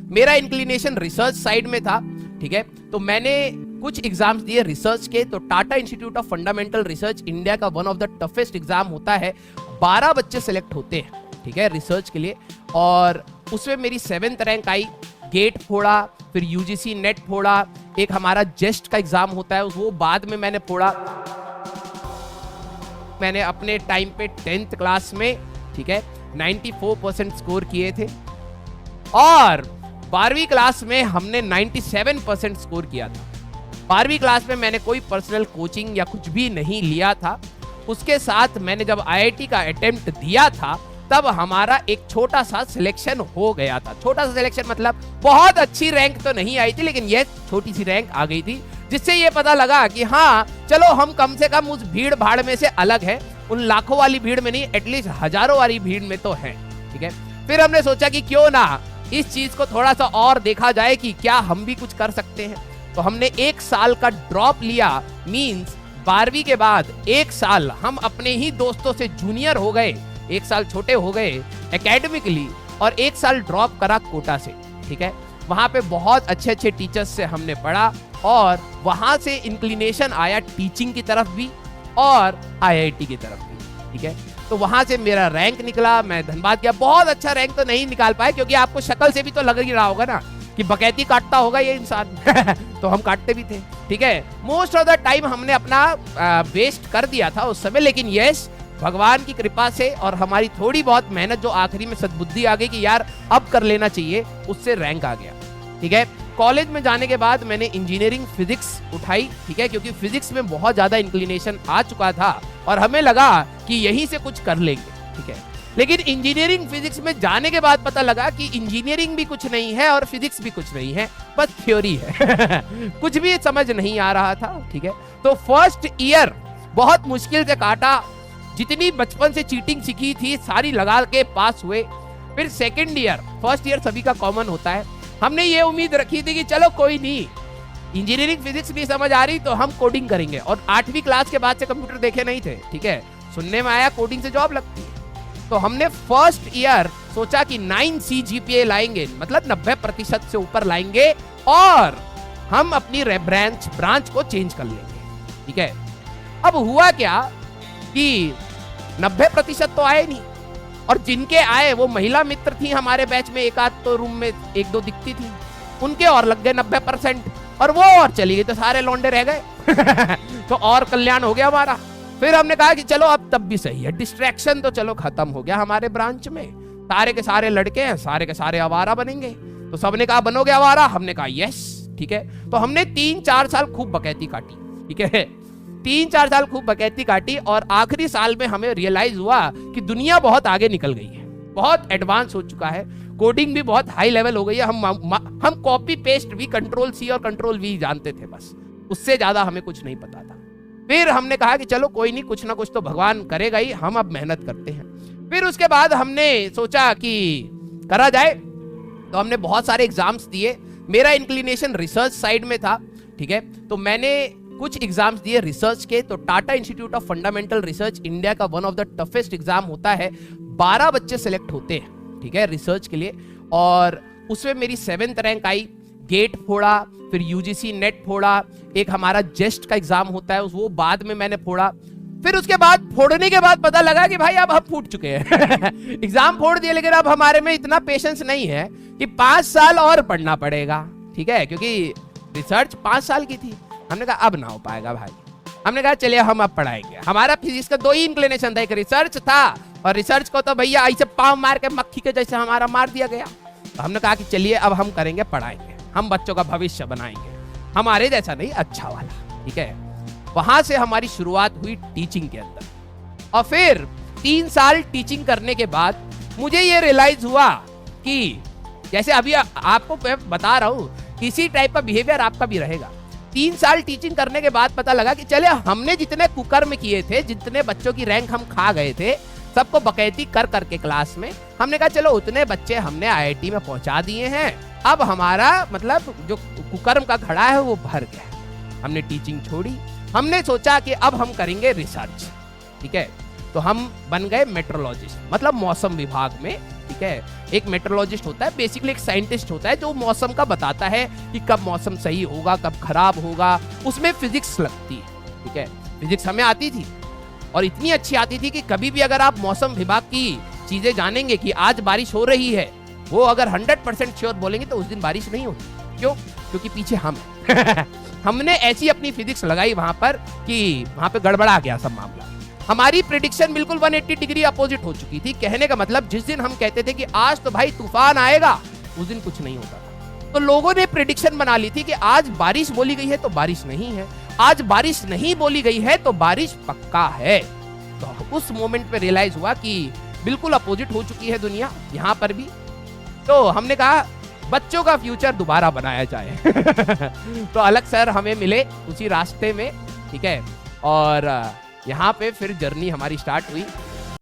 मेरा inclination research side में था, ठीक है। तो मैंने कुछ एग्जाम्स दिए रिसर्च के। तो Tata Institute of Fundamental Research India का one of the toughest exam होता है। 12 बच्चे सेलेक्ट होते हैं, ठीक है, रिसर्च के लिए। और उसमें मेरी 7th रैंक आई। गेट फोड़ा, फिर यूजीसी नेट फोड़ा, एक हमारा जेस्ट का एग्जाम होता है वो बाद में मैंने फोड़ा। मैंने अपने टाइम पे 10th क्लास में, ठीक है, 94% स्कोर किए थे। और 12वीं क्लास में हमने 97% स्कोर किया था। 12वीं क्लास में मैंने कोई पर्सनल कोचिंग या कुछ भी नहीं लिया था। उसके साथ मैंने जब आईआईटी का अटेम्प्ट दिया था तब हमारा एक छोटा सा सिलेक्शन हो गया था। छोटा सा सिलेक्शन मतलब बहुत अच्छी रैंक तो नहीं आई थी, लेकिन यह छोटी सी रैंक आ गई थी, जिससे ये पता लगा कि हाँ चलो हम कम से कम उस भीड़ भाड़ में से अलग है। उन लाखों वाली भीड़ में नहीं, एटलीस्ट हजारों वाली भीड़ में तो है, ठीक है। फिर हमने सोचा कि क्यों ना इस चीज को थोड़ा सा और देखा जाए कि क्या हम भी कुछ कर सकते हैं। तो हमने 1 साल का ड्रॉप लिया। मींस 12वीं के बाद 1 साल हम अपने ही दोस्तों से जूनियर हो गए, 1 साल छोटे हो गए एकेडमिकली, और 1 साल ड्रॉप करा कोटा से, ठीक है। वहां पे बहुत अच्छे अच्छे टीचर्स से हमने पढ़ा और वहां से इंक्लिनेशन आया टीचिंग की तरफ भी और आईआईटी की तरफ भी, ठीक है। तो वहां से मेरा रैंक निकला। मैं धन्यवाद किया। बहुत अच्छा रैंक तो नहीं निकाल पाए, क्योंकि आपको शक्ल से भी तो लग ही रहा होगा ना कि बकैती काटता होगा ये इंसान तो हम काटते भी थे, ठीक है। मोस्ट ऑफ द टाइम हमने अपना वेस्ट कर दिया था उस समय, लेकिन यस भगवान की कृपा से और हमारी थोड़ी बहुत मेहनत, जो आखिरी में सद्बुद्धि आ गई कि यार अब कर लेना चाहिए, उससे रैंक आ गया, ठीक है। कॉलेज में जाने के बाद मैंने इंजीनियरिंग फिजिक्स उठाई, ठीक है, क्योंकि फिजिक्स में बहुत ज्यादा इंक्लिनेशन आ चुका था और हमें लगा कि यहीं से कुछ कर लेंगे, ठीक है। लेकिन इंजीनियरिंग फिजिक्स में जाने के बाद पता लगा कि इंजीनियरिंग भी कुछ नहीं है और फिजिक्स भी कुछ नहीं है, बस थ्योरी है कुछ भी समझ नहीं आ रहा था, ठीक है। तो फर्स्ट ईयर बहुत मुश्किल से काटा। जितनी बचपन से चीटिंग सीखी थी सारी लगा के पास हुए। फिर सेकंड ईयर, फर्स्ट ईयर सभी का कॉमन होता है, हमने ये उम्मीद रखी थी कि चलो कोई नहीं, इंजीनियरिंग फिजिक्स नहीं समझ आ रही तो हम कोडिंग करेंगे। और 8वीं क्लास के बाद से कंप्यूटर देखे नहीं थे, ठीक है। सुनने में आया कोडिंग से जॉब लगती है। तो हमने फर्स्ट ईयर सोचा कि 9 CGPA लाएंगे, मतलब 90% से ऊपर लाएंगे और हम अपनी ब्रांच को चेंज कर लेंगे, ठीक है। अब हुआ क्या कि 90% तो आए नहीं, और जिनके आए वो महिला मित्र थी हमारे बैच में, एक आध तो रूम में 1-2 दिखती थी, उनके और लग गए 90%, और वो और चली गई तो सारे लौंडे रह गए तो और कल्याण हो गया हमारा। फिर हमने कहा कि चलो अब तब भी सही है, डिस्ट्रैक्शन तो चलो खत्म हो गया हमारे ब्रांच में, सारे के सारे लड़के हैं, सारे के सारे आवारा बनेंगे। तो सबने कहा बनोगे आवारा, हमने कहा यस, ठीक है। तो हमने 3-4 साल खूब बकैती काटी, ठीक है, 3-4 साल खूब बकैती काटी। और आखिरी साल में हमें रियलाइज हुआ कि दुनिया बहुत आगे निकल गई है, बहुत एडवांस हो चुका है, कोडिंग भी बहुत हाई लेवल हो गई है। हम कॉपी पेस्ट भी Ctrl+C और Ctrl+V जानते थे, बस उससे ज्यादा हमें कुछ नहीं पता था। फिर हमने कहा कि चलो कोई नहीं, कुछ ना कुछ तो भगवान करेगा ही, हम अब मेहनत करते हैं। फिर उसके बाद हमने सोचा कि करा जाए, तो हमने बहुत सारे एग्जाम्स दिए। मेरा इंक्लिनेशन रिसर्च साइड में था, ठीक है। तो मैंने कुछ एग्जाम्स दिए रिसर्च के। तो Tata Institute of Fundamental Research India का one of the toughest exam होता है। 12 बच्चे सेलेक्ट होते हैं, ठीक है, रिसर्च के लिए। और उसमें मेरी 7th रैंक आई। गेट फोड़ा, फिर यूजीसी नेट फोड़ा, एक हमारा जेस्ट का एग्जाम होता है वो बाद में मैंने फोड़ा। फिर उसके बाद फोड़ने के बाद पता लगा कि भाई अब हम फूट चुके हैं एग्जाम फोड़ दिए, लेकिन अब हमारे में इतना पेशेंस नहीं है कि 5 साल और पढ़ना पड़ेगा, ठीक है, क्योंकि रिसर्च 5 साल की थी। हमने कहा अब ना हो पाएगा भाई। हमने कहा चलिए हम अब पढ़ाएंगे। हमारा फिजिक्स का 2 ही इंक्लिनेशन था, एक रिसर्च था, और रिसर्च को तो भैया ऐसे पाँव मार के मक्खी के जैसे हमारा मार दिया गया। तो हमने कहा कि चलिए अब हम करेंगे, पढ़ाएंगे, हम बच्चों का भविष्य बनाएंगे, हमारे जैसा नहीं, अच्छा वाला, ठीक है। वहां से हमारी शुरुआत हुई टीचिंग के अंदर। और फिर 3 साल टीचिंग करने के बाद मुझे ये रियलाइज हुआ कि जैसे अभी आपको बता रहा हूं, इसी टाइप का बिहेवियर आपका भी रहेगा। 3 साल टीचिंग करने के बाद पता लगा कि चले हमने जितने कुकर्म किए थे, जितने बच्चों की रैंक हम खा गए थे, सबको बकैती कर करके क्लास में, हमने कहा चलो उतने बच्चे हमने आईआईटी में पहुंचा दिए हैं, अब हमारा मतलब जो कुकर्म का घड़ा है वो भर गया। हमने टीचिंग छोड़ी, हमने सोचा कि अब हम करेंगे रिसर्च, ठीक है। तो हम बन गए मेट्रोलॉजिस्ट, मतलब मौसम विभाग में ठीक है। एक मेट्रोलॉजिस्ट होता है, बेसिकली एक साइंटिस्ट होता है जो मौसम का बताता है कि कब मौसम सही होगा, कब खराब होगा। उसमें फिजिक्स लगती है, ठीक है। फिजिक्स हमें आती थी और इतनी अच्छी आती थी कि कभी भी अगर आप मौसम विभाग की चीजें जानेंगे कि आज बारिश हो रही है, वो अगर 100% श्योर बोलेंगे तो उस दिन बारिश नहीं होती। क्यों? क्योंकि पीछे हम हमने ऐसी अपनी फिजिक्स लगाई वहां पर कि वहां पे गड़बड़ा गया सब मामला। हमारी प्रिडिक्शन बिल्कुल 180 डिग्री अपोजिट हो चुकी थी। कहने का मतलब जिस दिन हम कहते थे कि आज तो भाई तूफान आएगा, उस दिन कुछ नहीं होता था। तो लोगों ने प्रिडिक्शन बना ली थी कि आज बारिश बोली गई है तो बारिश नहीं है, आज बारिश नहीं बोली गई है तो बारिश पक्का है। तो उस मोमेंट पे रियलाइज हुआ कि बिल्कुल अपोजिट हो चुकी है दुनिया यहाँ पर भी। तो हमने कहा बच्चों का फ्यूचर दोबारा बनाया जाए तो अलग सर हमें मिले उसी रास्ते में, ठीक है। और यहाँ पे फिर जर्नी हमारी स्टार्ट हुई।